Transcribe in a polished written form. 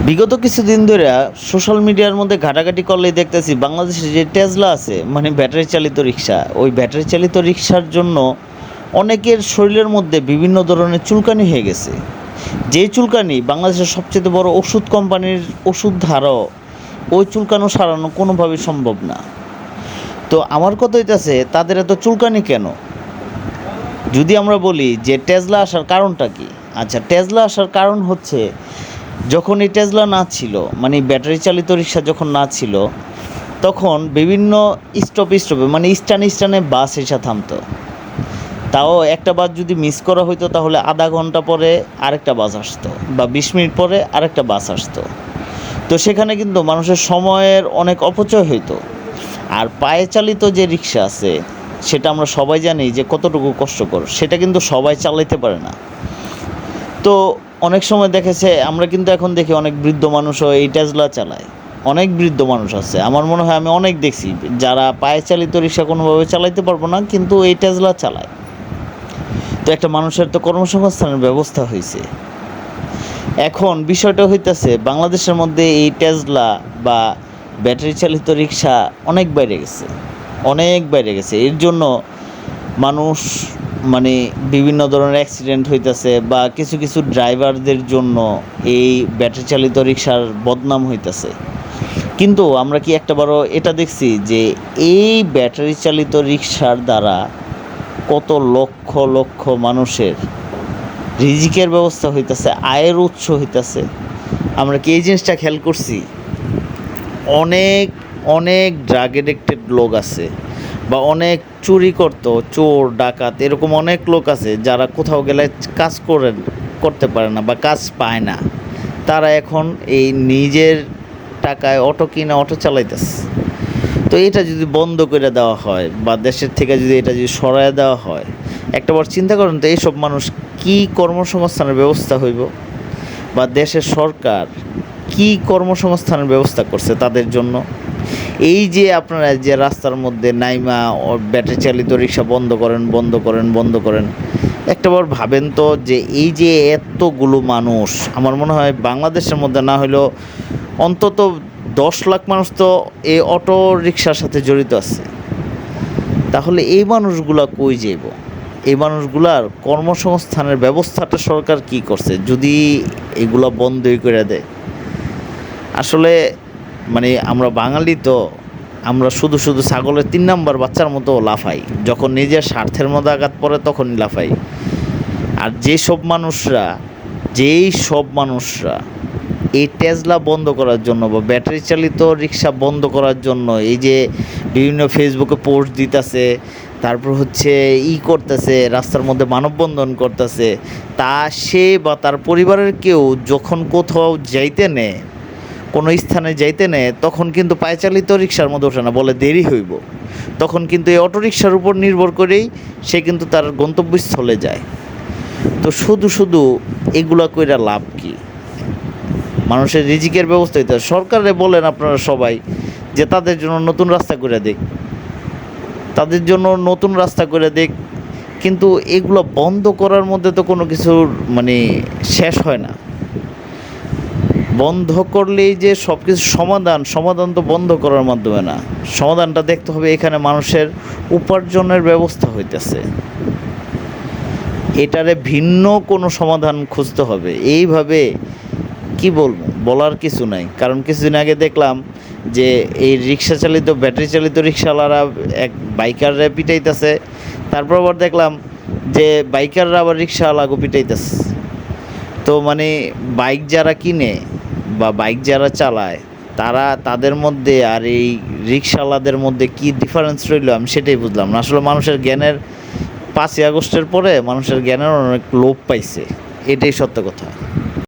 বিগত কিছুদিন ধরে সোশ্যাল মিডিয়ার মধ্যে ঘাটাঘাটি করলেই দেখতেছি বাংলাদেশে যে টেসলা আছে মানে ব্যাটারি চালিত রিক্সা, ওই ব্যাটারি চালিত রিক্সার জন্য অনেকের শরীরের মধ্যে বিভিন্ন ধরনের চুলকানি হয়ে গেছে। যেই চুলকানি বাংলাদেশের সবচেয়ে বড় ওষুধ কোম্পানির ওষুধ ধারও ওই চুলকানো সারানো কোনোভাবেই সম্ভব না। তো আমার কথা হইতেছে তাদের এত চুলকানি কেন? যদি আমরা বলি যে টেসলা আসার কারণটা কি, আচ্ছা টেসলা আসার কারণ হচ্ছে যখন এই টেসলা না ছিল মানে ব্যাটারি চালিত রিক্সা যখন না ছিল তখন বিভিন্ন স্টপে মানে স্টানে বাস এসে থামতো। তাও একটা বাস যদি মিস করা হইতো তাহলে আধা ঘন্টা পরে আরেকটা বাস আসতো বা 20 মিনিট পরে আরেকটা বাস আসতো। তো সেখানে কিন্তু মানুষের সময়ের অনেক অপচয় হইতো। আর পায়ে চালিত যে রিক্সা আছে সেটা আমরা সবাই জানি যে কতটুকু কষ্টকর, সেটা কিন্তু সবাই চালাইতে পারে না। তো অনেক সময় দেখেছে আমরা কিন্তু এখন দেখি অনেক বৃদ্ধ মানুষও এই টেসলা চালায়। অনেক বৃদ্ধ মানুষ আছে, আমার মনে হয় আমি অনেক দেখছি যারা পায়ে চালিত রিক্সা কোনোভাবে চালাইতে পারবো না কিন্তু এই টেসলা চালায়। তো একটা মানুষের তো কর্মসংস্থানের ব্যবস্থা হয়েছে। এখন বিষয়টা হইতেছে বাংলাদেশের মধ্যে এই টেসলা বা ব্যাটারি চালিত রিক্সা অনেক বাইরে গেছে, অনেক বাইরে গেছে। এর জন্য মানুষ মানে বিভিন্ন ধরনের অ্যাক্সিডেন্ট হইতেছে বা কিছু কিছু ড্রাইভারদের জন্য এই ব্যাটারি চালিত রিক্সার বদনাম হইতেছে। কিন্তু আমরা কি একটাবারও এটা দেখছি যে এই ব্যাটারি চালিত রিক্সার দ্বারা কত লক্ষ লক্ষ মানুষের রিজিকের ব্যবস্থা হইতেছে, আয়ের উৎস হইতেছে? আমরা কি এই জিনিসটা খেয়াল করছি? অনেক অনেক ড্রাগ এডিক্টেড লোক আছে বা অনেক চুরি করতো, চোর ডাকাত এরকম অনেক লোক আছে যারা কোথাও গেলে কাজ করতে পারে না বা কাজ পায় না। তারা এখন এই নিজের টাকায় অটো কিনে অটো চালাইতেছে। তো এটা যদি বন্ধ করে দেওয়া হয় বা দেশের থেকে যদি এটা যদি সরায় দেওয়া হয়, একটাবার চিন্তা করেন তো এইসব মানুষ কি কর্মসংস্থানের ব্যবস্থা হইব বা দেশের সরকার কি কর্মসংস্থানের ব্যবস্থা করছে তাদের জন্য? এই যে আপনারা যে রাস্তার মধ্যে নাইমা ব্যাটারি চালিত রিক্সা বন্ধ করেন, একটাবার ভাবেন তো যে এই যে এতগুলো মানুষ, আমার মনে হয় বাংলাদেশের মধ্যে না হলেও অন্তত 10 লাখ মানুষ তো এই অটো রিক্সার সাথে জড়িত আছে। তাহলে এই মানুষগুলা কই যাইব? এই মানুষগুলার কর্মসংস্থানের ব্যবস্থাটা সরকার কি করছে যদি এগুলা বন্ধই করে দেয়? আসলে মানে আমরা বাঙালি তো, আমরা শুধু শুধু ছাগলের 3 নাম্বার বাচ্চার মতো লাফাই, যখন নিজের স্বার্থের মধ্যে আঘাত পড়ে তখনই লাফাই। আর যেই সব মানুষরা এই টেসলা বন্ধ করার জন্য বা ব্যাটারি চালিত রিক্সা বন্ধ করার জন্য এই যে বিভিন্ন ফেসবুকে পোস্ট দিতেছে, তারপর হচ্ছে করতেছে, রাস্তার মধ্যে মানববন্ধন করতেছে, তা সে বা তার পরিবারের কেউ যখন কোথাও যাইতে নেয়, কোনো স্থানে যাইতে নেয়, তখন কিন্তু পায়ে চালিত রিক্সার মধ্যে ওঠে না, বলে দেরি হইব। তখন কিন্তু এই অটোরিকশার উপর নির্ভর করেই সে কিন্তু তার গন্তব্যস্থলে যায়। তো শুধু শুধু এগুলা কইরা লাভ কি? মানুষের রিজিকের ব্যবস্থা হইতে সরকারে বলেন আপনারা সবাই যে তাদের জন্য নতুন রাস্তা করে দিক, তাদের জন্য নতুন রাস্তা করে দিক, কিন্তু এগুলো বন্ধ করার মধ্যে তো কোনো কিছুর মানে শেষ হয় না। বন্ধ করলেই যে সব কিছু সমাধান তো বন্ধ করার মাধ্যমে না, সমাধানটা দেখতে হবে এখানে মানুষের উপার্জনের ব্যবস্থা হইতেছে, এটারে ভিন্ন কোনো সমাধান খুঁজতে হবে। এইভাবে কি বলবো, বলার কিছু নাই। কারণ কিছুদিন আগে দেখলাম যে এই রিক্সা চালিত ব্যাটারি চালিত রিক্সাওয়ালারা এক বাইকাররা পিটাইতেছে, তারপর আবার দেখলাম যে বাইকাররা আবার রিক্সাওয়ালাকে পিটাইতেছে। তো মানে বাইক যারা কিনে বা বাইক যারা চালায় তাদের মধ্যে আর এই রিক্সাওয়ালাদের মধ্যে কি ডিফারেন্স রইল আমি সেটাই বুঝলাম না। আসলে মানুষের জ্ঞানের 5ই আগস্টের পরে মানুষের জ্ঞানের অনেক লোপ পাইছে, এটাই সত্য কথা।